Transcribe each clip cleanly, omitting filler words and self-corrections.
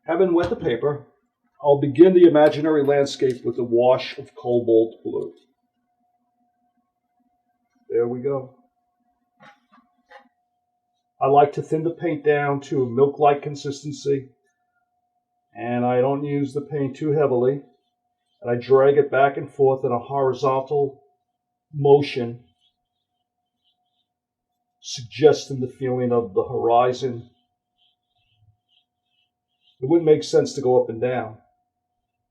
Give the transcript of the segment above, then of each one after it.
Having wet the paper, I'll begin the imaginary landscape with a wash of cobalt blue. There we go. I like to thin the paint down to a milk-like consistency, and I don't use the paint too heavily, and I drag it back and forth in a horizontal motion, suggesting the feeling of the horizon. It wouldn't make sense to go up and down.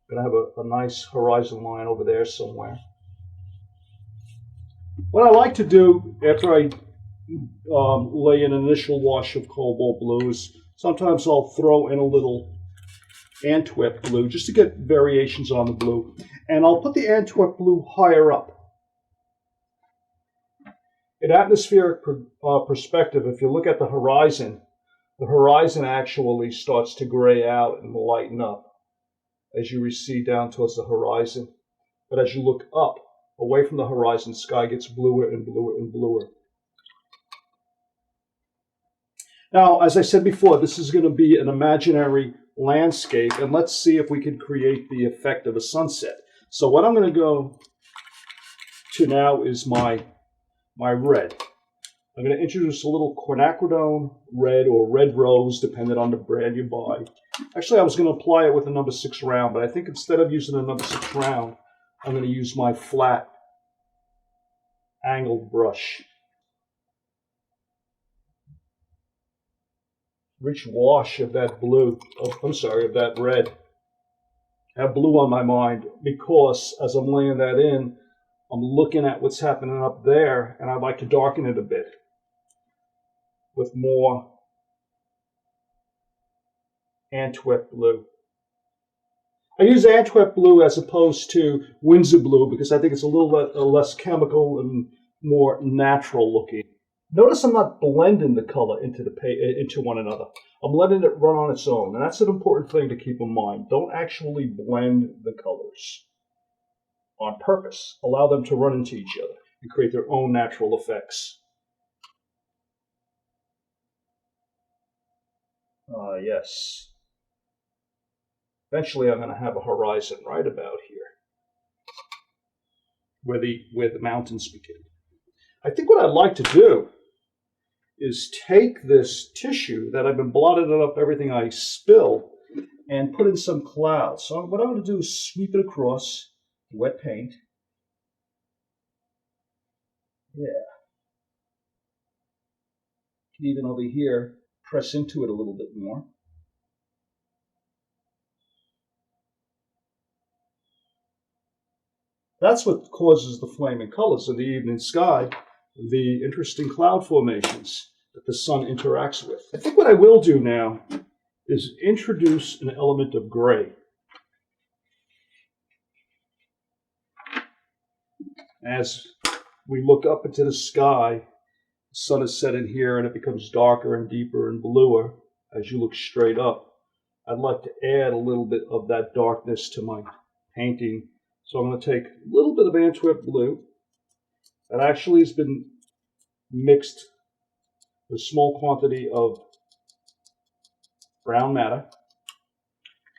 I'm going to have a nice horizon line over there somewhere. What I like to do after I lay an initial wash of cobalt blue is sometimes I'll throw in a little Antwerp blue just to get variations on the blue. And I'll put the Antwerp blue higher up. In atmospheric perspective, if you look at the horizon actually starts to gray out and lighten up as you recede down towards the horizon. But as you look up, away from the horizon, the sky gets bluer and bluer and bluer. Now, as I said before, this is going to be an imaginary landscape, and let's see if we can create the effect of a sunset. So what I'm going to go to now is my red. I'm going to introduce a little quinacridone red or red rose, depending on the brand you buy. Actually, I was going to apply it with a number 6 round, but I think instead of using a number 6 round, I'm going to use my flat angled brush. Rich wash of that blue, of that red. I have blue on my mind because as I'm laying that in, I'm looking at what's happening up there, and I'd like to darken it a bit with more Antwerp blue. I use Antwerp blue as opposed to Windsor blue because I think it's a little less chemical and more natural looking. Notice I'm not blending the color into one another. I'm letting it run on its own, and that's an important thing to keep in mind. Don't actually blend the colors on purpose. Allow them to run into each other and create their own natural effects. Yes. Eventually I'm going to have a horizon right about here, where the mountains begin. I think what I'd like to do is take this tissue that I've been blotting up everything I spill and put in some clouds. So what I'm going to do is sweep it across wet paint. Yeah. Even over here, press into it a little bit more. That's what causes the flaming colors of the evening sky, the interesting cloud formations that the sun interacts with. I think what I will do now is introduce an element of gray. As we look up into the sky, the sun is setting here and it becomes darker and deeper and bluer as you look straight up. I'd like to add a little bit of that darkness to my painting. So I'm going to take a little bit of Antwerp blue that actually has been mixed with a small quantity of brown matter.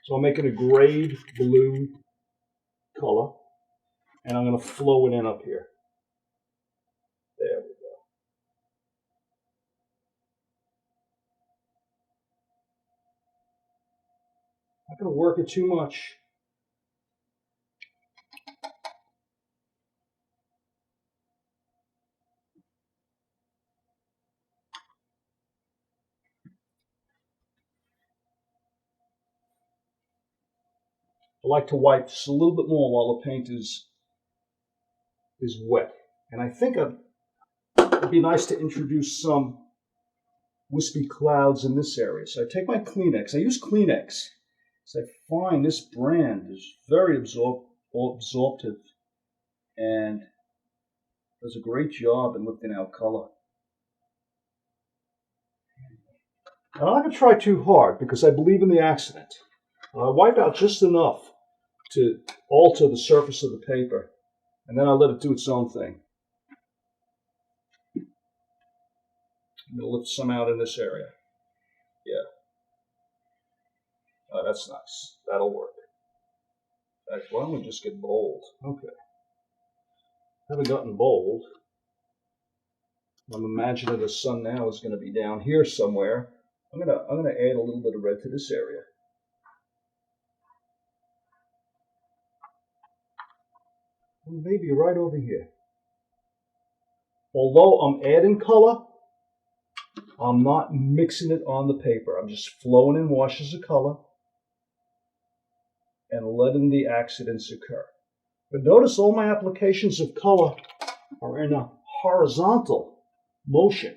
So I'm making a grayed blue color, and I'm going to flow it in up here. There we go. Not going to work it too much. I like to wipe just a little bit more while the paint is wet. And I think it'd be nice to introduce some wispy clouds in this area. So I take my Kleenex. I use Kleenex because I find this brand is very absorptive and does a great job in lifting out color. I'm not going to try too hard because I believe in the accident. I wipe out just enough to alter the surface of the paper, and then I let it do its own thing. I'm going to lift some out in this area. Yeah. Oh, that's nice. That'll work. In fact, why don't we just get bold? Okay. Haven't gotten bold. I'm imagining the sun now is going to be down here somewhere. I'm gonna add a little bit of red to this area. And maybe right over here. Although I'm adding color, I'm not mixing it on the paper. I'm just flowing in washes of color and letting the accidents occur. But notice all my applications of color are in a horizontal motion.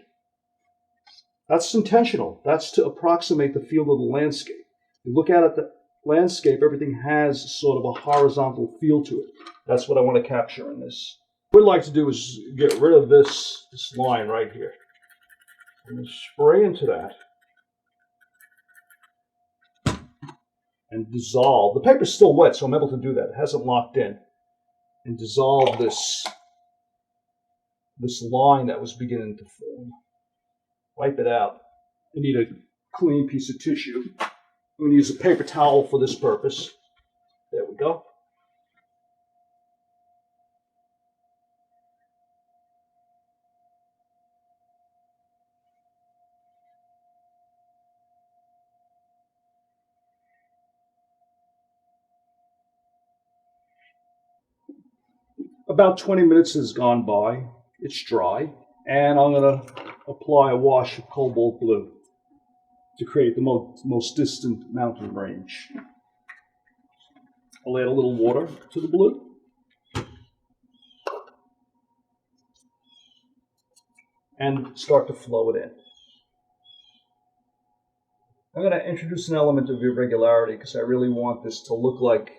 That's intentional. That's to approximate the feel of the landscape. You look at it, the landscape, everything has sort of a horizontal feel to it. That's what I want to capture in this. What I'd like to do is get rid of this line right here. I'm going to spray into that and dissolve. The paper's still wet, so I'm able to do that. It hasn't locked in. And dissolve this line that was beginning to form. Wipe it out. I need a clean piece of tissue. I'm going to use a paper towel for this purpose. There we go. About 20 minutes has gone by. It's dry. And I'm going to apply a wash of cobalt blue to create the most distant mountain range. I'll add a little water to the blue. And start to flow it in. I'm going to introduce an element of irregularity because I really want this to look like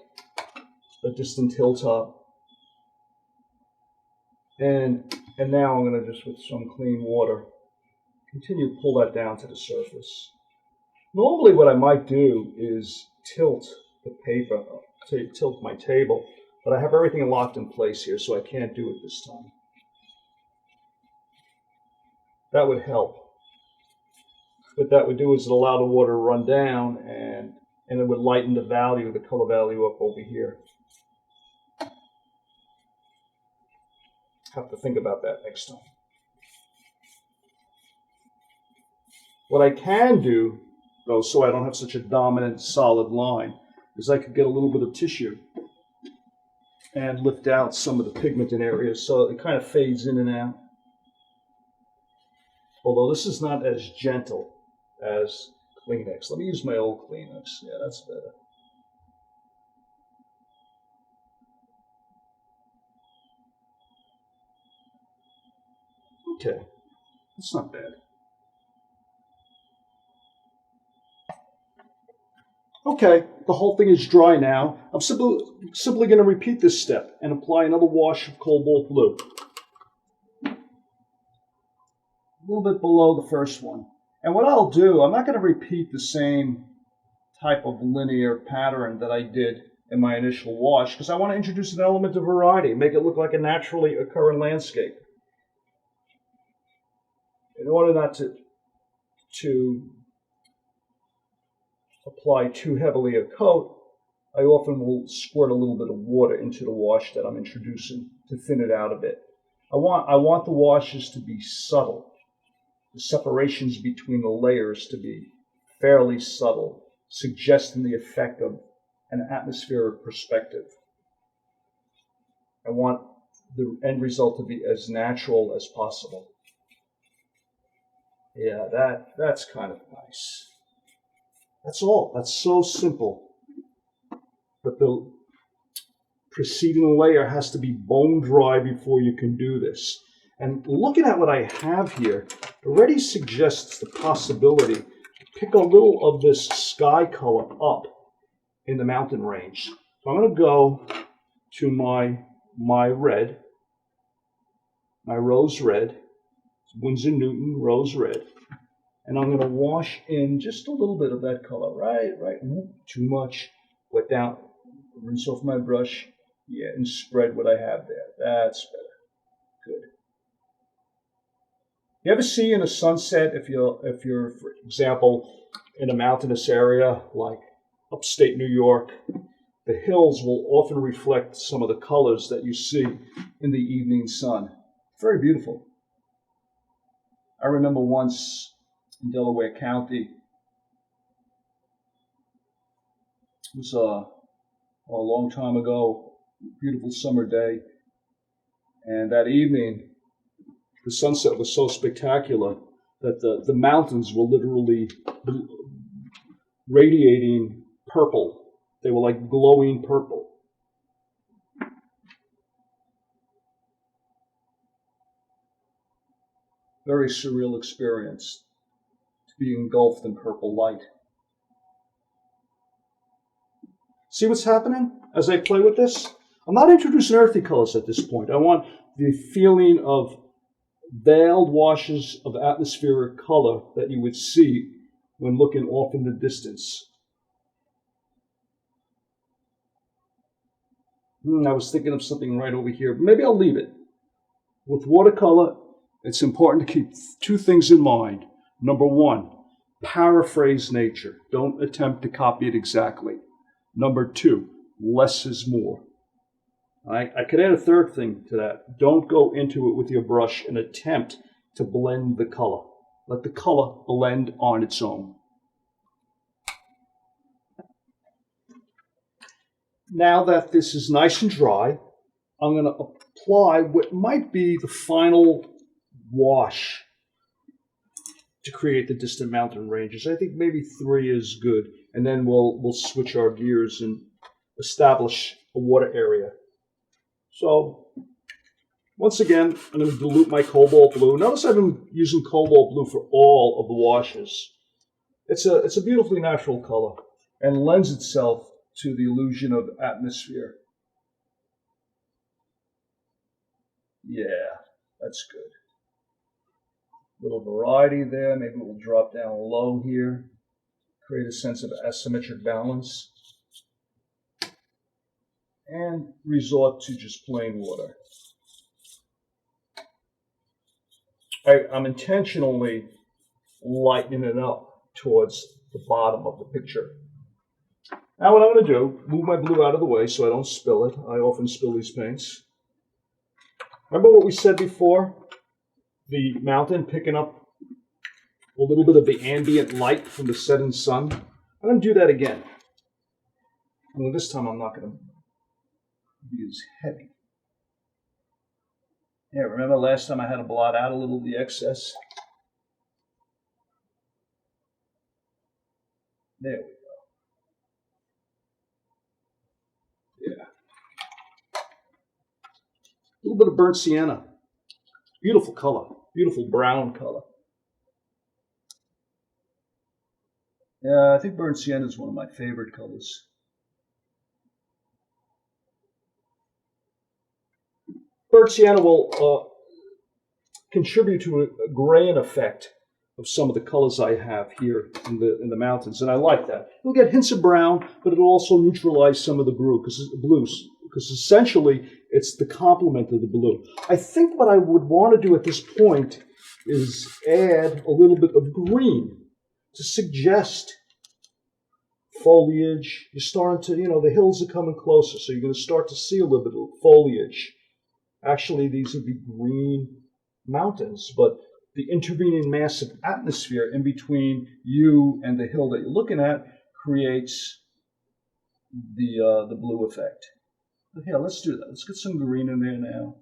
a distant hilltop. And now I'm going to just, with some clean water, continue to pull that down to the surface. Normally what I might do is tilt the paper, tilt my table, but I have everything locked in place here, so I can't do it this time. That would help. What that would do is it allow the water to run down, and it would lighten the value, the color value up over here. Have to think about that next time. What I can do, though, so I don't have such a dominant solid line, is I could get a little bit of tissue and lift out some of the pigment in areas so it kind of fades in and out. Although this is not as gentle as Kleenex. Let me use my old Kleenex. Yeah, that's better. Okay, that's not bad. Okay, the whole thing is dry now. I'm simply going to repeat this step and apply another wash of cobalt blue. A little bit below the first one. And what I'll do, I'm not going to repeat the same type of linear pattern that I did in my initial wash because I want to introduce an element of variety, make it look like a naturally occurring landscape. In order not to apply too heavily a coat, I often will squirt a little bit of water into the wash that I'm introducing to thin it out a bit. I want the washes to be subtle, the separations between the layers to be fairly subtle, suggesting the effect of an atmospheric perspective. I want the end result to be as natural as possible. Yeah, that's kind of nice. That's all. That's so simple. But the preceding layer has to be bone dry before you can do this. And looking at what I have here already suggests the possibility to pick a little of this sky color up in the mountain range. So I'm going to go to my red, my rose red, Winsor Newton rose red. And I'm going to wash in just a little bit of that color, right? Too much. Wet down, rinse off my brush, yeah, and spread what I have there. That's better. Good. You ever see in a sunset, if you're, for example, in a mountainous area like upstate New York, the hills will often reflect some of the colors that you see in the evening sun. Very beautiful. I remember once in Delaware County, it was a long time ago, beautiful summer day, and that evening the sunset was so spectacular that the mountains were literally radiating purple. They were like glowing purple. Very surreal experience to be engulfed in purple light. See what's happening as I play with this? I'm not introducing earthy colors at this point. I want the feeling of veiled washes of atmospheric color that you would see when looking off in the distance. I was thinking of something right over here. Maybe I'll leave it. With watercolor, it's important to keep two things in mind. Number one, paraphrase nature. Don't attempt to copy it exactly. Number two, less is more. I could add a third thing to that. Don't go into it with your brush and attempt to blend the color. Let the color blend on its own. Now that this is nice and dry, I'm going to apply what might be the final wash to create the distant mountain ranges. I think maybe 3 is good, and then we'll switch our gears and establish a water area. So once again, I'm going to dilute my cobalt blue. Notice I've been using cobalt blue for all of the washes. It's a beautifully natural color and lends itself to the illusion of atmosphere. Yeah, that's good. Little variety there. Maybe we'll drop down low here. Create a sense of asymmetric balance. And resort to just plain water. I'm intentionally lightening it up towards the bottom of the picture. Now what I'm going to do, move my blue out of the way so I don't spill it. I often spill these paints. Remember what we said before? The mountain picking up a little bit of the ambient light from the setting sun. I'm going to do that again. Only this time I'm not going to be as heavy. Yeah, remember last time I had to blot out a little of the excess? There we go. Yeah. A little bit of burnt sienna. Beautiful color. Beautiful brown color. Yeah, I think burnt sienna is one of my favorite colors. Burnt sienna will contribute to a graying effect of some of the colors I have here in the mountains, and I like that. You'll get hints of brown, but it'll also neutralize some of the blues, because essentially it's the complement of the blue. I think what I would want to do at this point is add a little bit of green to suggest foliage. You're starting to, the hills are coming closer, so you're going to start to see a little bit of foliage. Actually, these would be green mountains, but the intervening mass of atmosphere in between you and the hill that you're looking at creates the blue effect. But here, let's do that. Let's get some green in there now.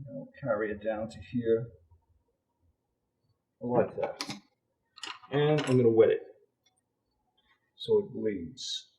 I'll carry it down to here. I like that. And I'm going to wet it so it bleeds.